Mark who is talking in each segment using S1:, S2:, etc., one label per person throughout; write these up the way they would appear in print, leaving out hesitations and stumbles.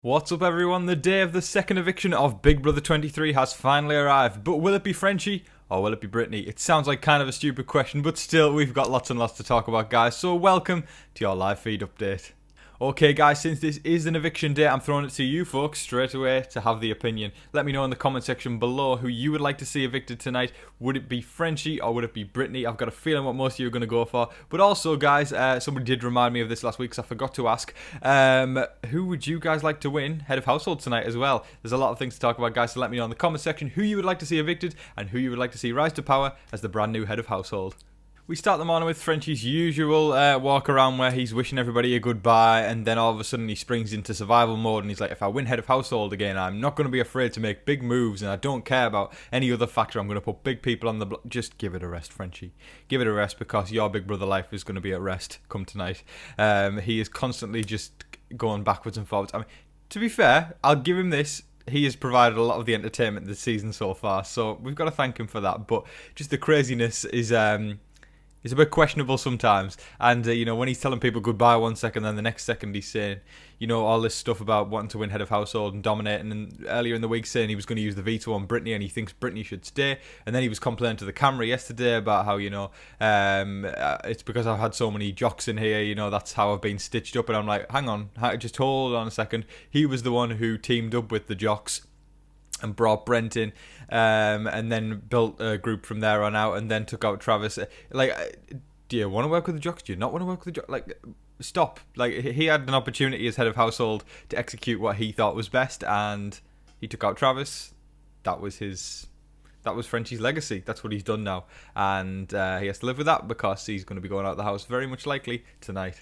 S1: What's up everyone, the day of the second eviction of Big Brother 23 has finally arrived, but will it be Frenchie or will it be Britney? It sounds like kind of a stupid question, but still we've got lots and lots to talk about guys, so welcome to your live feed update. Okay guys, since this is an eviction day, I'm throwing it to you folks straight away to have the opinion. Let me know in the comment section below who you would like to see evicted tonight. Would it be Frenchie or would it be Britney? I've got a feeling what most of you are going to go for. But also guys, somebody did remind me of this last week, so I forgot to ask. Who would you guys like to win head of household tonight as well? There's a lot of things to talk about guys, so let me know in the comment section who you would like to see evicted and who you would like to see rise to power as the brand new head of household. We start the morning with Frenchie's usual walk around where he's wishing everybody a goodbye, and then all of a sudden he springs into survival mode and he's like, if I win head of household again, I'm not going to be afraid to make big moves and I don't care about any other factor. I'm going to put big people on the block. Just give it a rest, Frenchie. Give it a rest because your Big Brother life is going to be at rest come tonight. He is constantly just going backwards and forwards. I mean, to be fair, I'll give him this. He has provided a lot of the entertainment this season so far, so we've got to thank him for that. But just the craziness is... it's a bit questionable sometimes, and when he's telling people goodbye one second, then the next second he's saying, all this stuff about wanting to win head of household and dominating, and earlier in the week saying he was going to use the veto on Britney and he thinks Britney should stay, and then he was complaining to the camera yesterday about how it's because I've had so many jocks in here, that's how I've been stitched up, and I'm like, hang on, just hold on a second. He was the one who teamed up with the jocks and brought Brent in, and then built a group from there on out, and then took out Travis. Do you want to work with the jocks? Do you not want to work with the jocks? Stop. He had an opportunity as head of household to execute what he thought was best, and he took out Travis. That was Frenchie's legacy. That's what he's done now, and he has to live with that because he's going to be going out of the house very much likely tonight.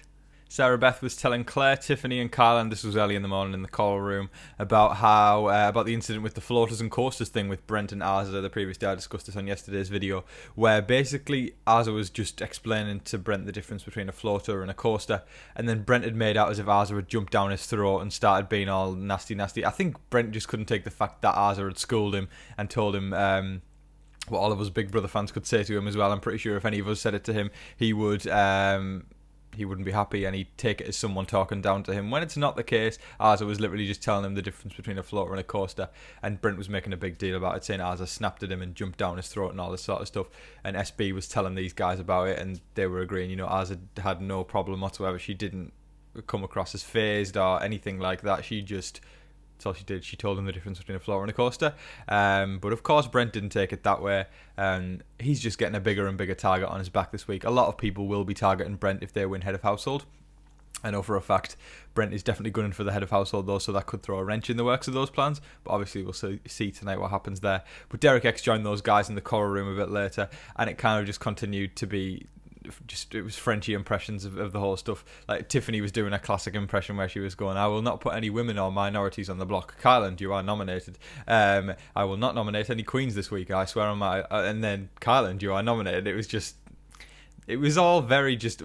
S1: Sarah Beth was telling Claire, Tiffany and Kyland, this was early in the morning in the call room, about how about the incident with the floaters and coasters thing with Brent and Arza the previous day. I discussed this on yesterday's video, where basically Arza was just explaining to Brent the difference between a floater and a coaster, and then Brent had made out as if Arza had jumped down his throat and started being all nasty. I think Brent just couldn't take the fact that Arza had schooled him and told him what all of us Big Brother fans could say to him as well. I'm pretty sure if any of us said it to him, he wouldn't be happy and he'd take it as someone talking down to him, when it's not the case. Arza was literally just telling him the difference between a floater and a coaster, and Brent was making a big deal about it, saying Arza snapped at him and jumped down his throat and all this sort of stuff, and SB was telling these guys about it and they were agreeing, Arza had no problem whatsoever. She didn't come across as phased or anything like that. That's all she did. She told him the difference between a floater and a coaster. But of course, Brent didn't take it that way. He's just getting a bigger and bigger target on his back this week. A lot of people will be targeting Brent if they win head of household. I know for a fact Brent is definitely gunning for the head of household though, so that could throw a wrench in the works of those plans. But obviously we'll see tonight what happens there. But Derek X joined those guys in the choral room a bit later, and it kind of just continued to be... it was Frenchie impressions of the whole stuff. Like Tiffany was doing a classic impression where she was going, I will not put any women or minorities on the block. Kyland, you are nominated. I will not nominate any queens this week, I swear on my... and then Kyland, you are nominated. It was all very just...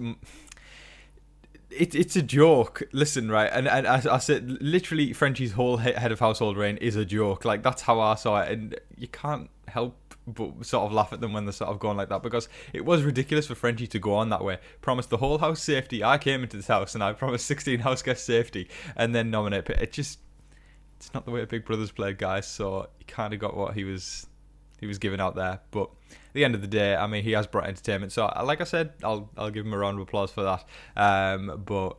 S1: It's a joke. Listen, right, and I said, literally Frenchie's whole head of household reign is a joke. Like, that's how I saw it, and you can't help but sort of laugh at them when they're sort of going like that, because it was ridiculous for Frenchie to go on that way. Promised the whole house safety. I came into this house and I promised 16 Houseguest safety, and then nominate. It's not the way Big Brother's played, guys. So he kind of got what he was giving out there. But at the end of the day, I mean, he has brought entertainment. So like I said, I'll give him a round of applause for that. But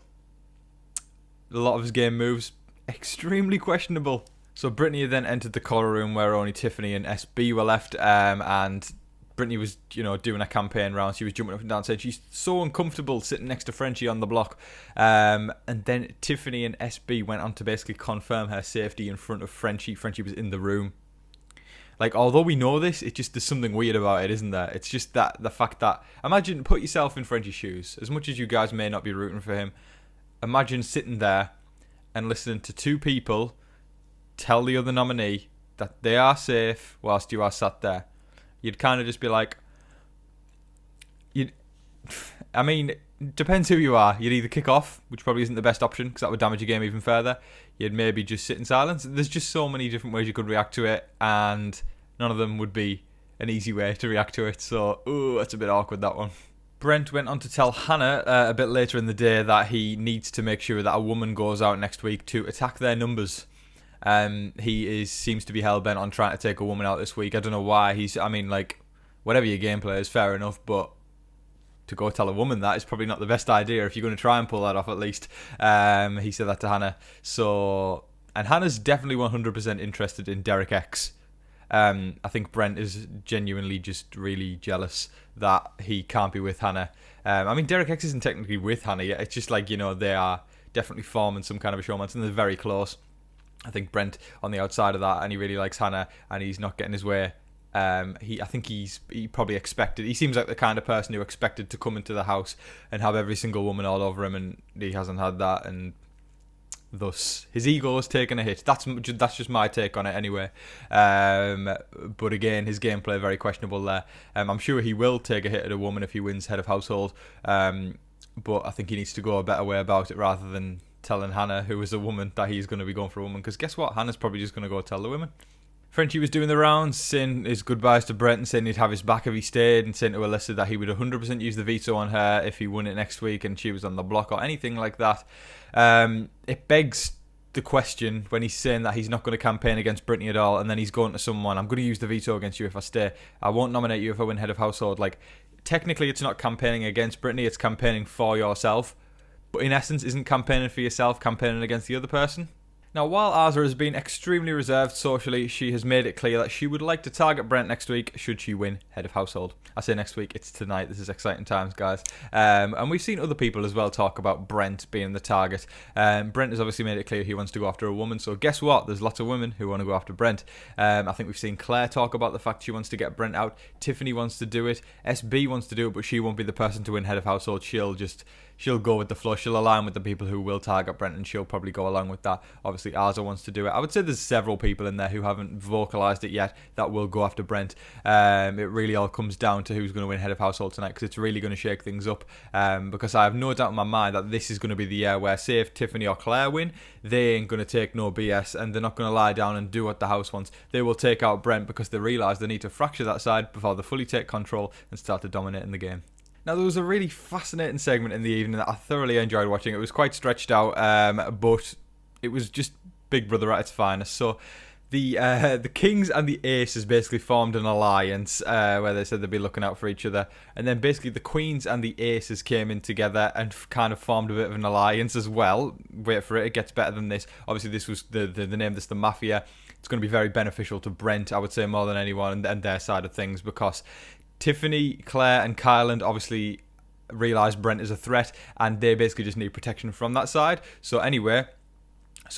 S1: a lot of his game moves extremely questionable. So Britney then entered the choral room where only Tiffany and SB were left, and Britney was, doing a campaign round. She was jumping up and down saying she's so uncomfortable sitting next to Frenchie on the block. And then Tiffany and SB went on to basically confirm her safety in front of Frenchie. Frenchie was in the room. Like, although we know this, there's something weird about it, isn't there? It's just that the fact that, put yourself in Frenchie's shoes. As much as you guys may not be rooting for him, imagine sitting there and listening to two people tell the other nominee that they are safe whilst you are sat there. You'd kind of just be like, depends who you are. You'd either kick off, which probably isn't the best option because that would damage your game even further. You'd maybe just sit in silence. There's just so many different ways you could react to it, and none of them would be an easy way to react to it. So, it's a bit awkward, that one. Brent went on to tell Hannah a bit later in the day that he needs to make sure that a woman goes out next week to attack their numbers. He seems to be hell-bent on trying to take a woman out this week. I don't know why. Whatever your gameplay is, fair enough, but to go tell a woman that is probably not the best idea if you're going to try and pull that off, at least. He said that to Hannah. And Hannah's definitely 100% interested in Derek X. I think Brent is genuinely just really jealous that he can't be with Hannah. Derek X isn't technically with Hannah yet. It's just they are definitely forming some kind of a showmance, and they're very close. I think Brent on the outside of that, and he really likes Hannah, and he's not getting his way. He probably expected. He seems like the kind of person who expected to come into the house and have every single woman all over him, and he hasn't had that, and thus his ego has taken a hit. That's just my take on it anyway. But again, his gameplay very questionable there. I'm sure he will take a hit at a woman if he wins head of household. But I think he needs to go a better way about it rather than telling Hannah, who is a woman, that he's going to be going for a woman. Because guess what? Hannah's probably just going to go tell the women. Frenchie was doing the rounds, saying his goodbyes to Brent and saying he'd have his back if he stayed, and saying to Alyssa that he would 100% use the veto on her if he won it next week and she was on the block or anything like that. It begs the question when he's saying that he's not going to campaign against Britney at all, and then he's going to someone, I'm going to use the veto against you if I stay. I won't nominate you if I win head of household. Technically it's not campaigning against Britney, it's campaigning for yourself. But in essence, isn't campaigning for yourself campaigning against the other person? Now, while Arza has been extremely reserved socially, she has made it clear that she would like to target Brent next week should she win head of household. I say next week, it's tonight. This is exciting times, guys. And we've seen other people as well talk about Brent being the target. Brent has obviously made it clear he wants to go after a woman, so guess what? There's lots of women who want to go after Brent. I think we've seen Claire talk about the fact she wants to get Brent out. Tiffany wants to do it. SB wants to do it, but she won't be the person to win head of household. She'll go with the flow. She'll align with the people who will target Brent, and she'll probably go along with that. Obviously, Arza wants to do it. I would say there's several people in there who haven't vocalised it yet that will go after Brent. It really all comes down to who's going to win head of household tonight, because it's really going to shake things up. Because I have no doubt in my mind that this is going to be the year where, say if Tiffany or Claire win, they ain't going to take no BS, and they're not going to lie down and do what the house wants. They will take out Brent because they realise they need to fracture that side before they fully take control and start to dominate in the game. Now, there was a really fascinating segment in the evening that I thoroughly enjoyed watching. It was quite stretched out, but it was just Big Brother at its finest. So the Kings and the Aces basically formed an alliance where they said they'd be looking out for each other. And then basically the Queens and the Aces came in together and kind of formed a bit of an alliance as well. Wait for it, it gets better than this. Obviously, this was the name, this the Mafia. It's going to be very beneficial to Brent, I would say, more than anyone, and their side of things, because Tiffany, Claire and Kyland obviously realise Brent is a threat, and they basically just need protection from that side. So anyway,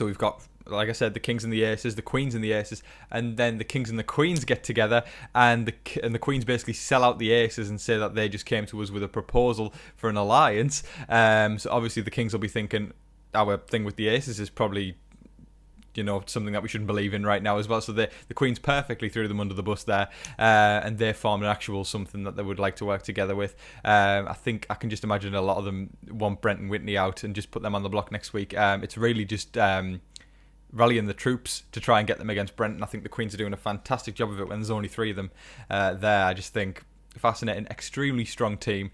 S1: we've got, like I said, the Kings and the Aces, the Queens and the Aces, and then the Kings and the Queens get together, and the Queens basically sell out the Aces and say that they just came to us with a proposal for an alliance. So obviously the Kings will be thinking our thing with the Aces is probably, something that we shouldn't believe in right now as well. So the Queens perfectly threw them under the bus there, and they formed an actual something that they would like to work together with. I think I can just imagine a lot of them want Brent and Whitney out and just put them on the block next week. It's really just rallying the troops to try and get them against Brent, and I think the Queens are doing a fantastic job of it when there's only three of them there. I just think fascinating, extremely strong team.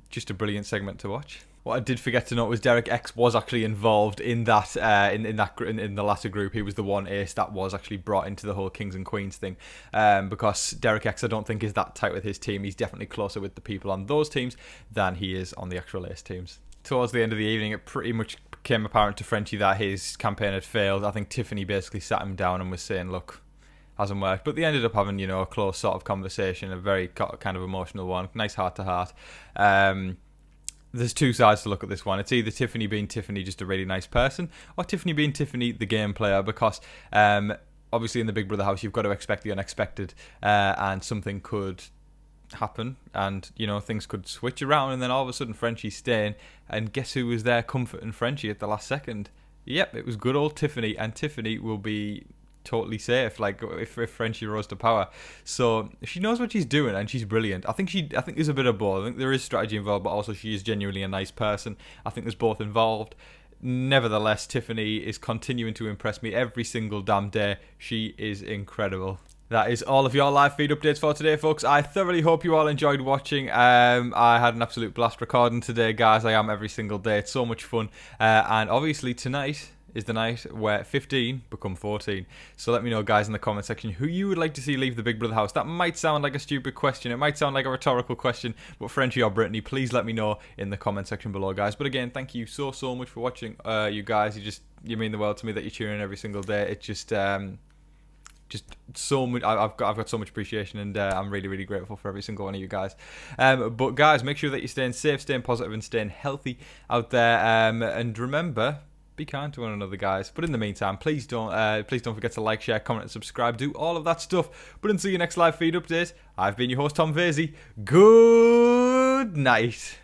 S1: Just a brilliant segment to watch. What I did forget to note was Derek X was actually involved in that in the latter group. He was the one ace that was actually brought into the whole Kings and Queens thing, because Derek X, I don't think, is that tight with his team. He's definitely closer with the people on those teams than he is on the actual ace teams. Towards the end of the evening, it pretty much became apparent to Frenchie that his campaign had failed. I think Tiffany basically sat him down and was saying, look, hasn't worked. But they ended up having, a close sort of conversation, a very kind of emotional one, nice heart-to-heart. There's two sides to look at this one. It's either Tiffany being Tiffany, just a really nice person, or Tiffany being Tiffany, the game player, because obviously in the Big Brother house you've got to expect the unexpected, and something could happen, and things could switch around, and then all of a sudden Frenchie's staying, and guess who was there comforting Frenchie at the last second? Yep, it was good old Tiffany, and Tiffany will be totally safe, like if Frenchie rose to power. So she knows what she's doing, and she's brilliant. I think there's a bit of both. I think there is strategy involved, but also she is genuinely a nice person. I think there's both involved. Nevertheless, Tiffany is continuing to impress me every single damn day. She is incredible. That is all of your live feed updates for today, folks. I thoroughly hope you all enjoyed watching. I had an absolute blast recording today, guys. I am every single day. It's so much fun. And obviously tonight is the night where 15 become 14. So let me know, guys, in the comment section who you would like to see leave the Big Brother house. That might sound like a stupid question. It might sound like a rhetorical question, but Frenchie or Britney, please let me know in the comment section below, guys. But again, thank you so much for watching. You guys, you mean the world to me that you tune in every single day. It just so much. I've got so much appreciation, and I'm really grateful for every single one of you guys. But guys, make sure that you're staying safe, staying positive, and staying healthy out there. And remember, be kind to one another, guys. But in the meantime, please don't forget to like, share, comment, and subscribe. Do all of that stuff. But until your next live feed update, I've been your host, Tom Vasey. Good night.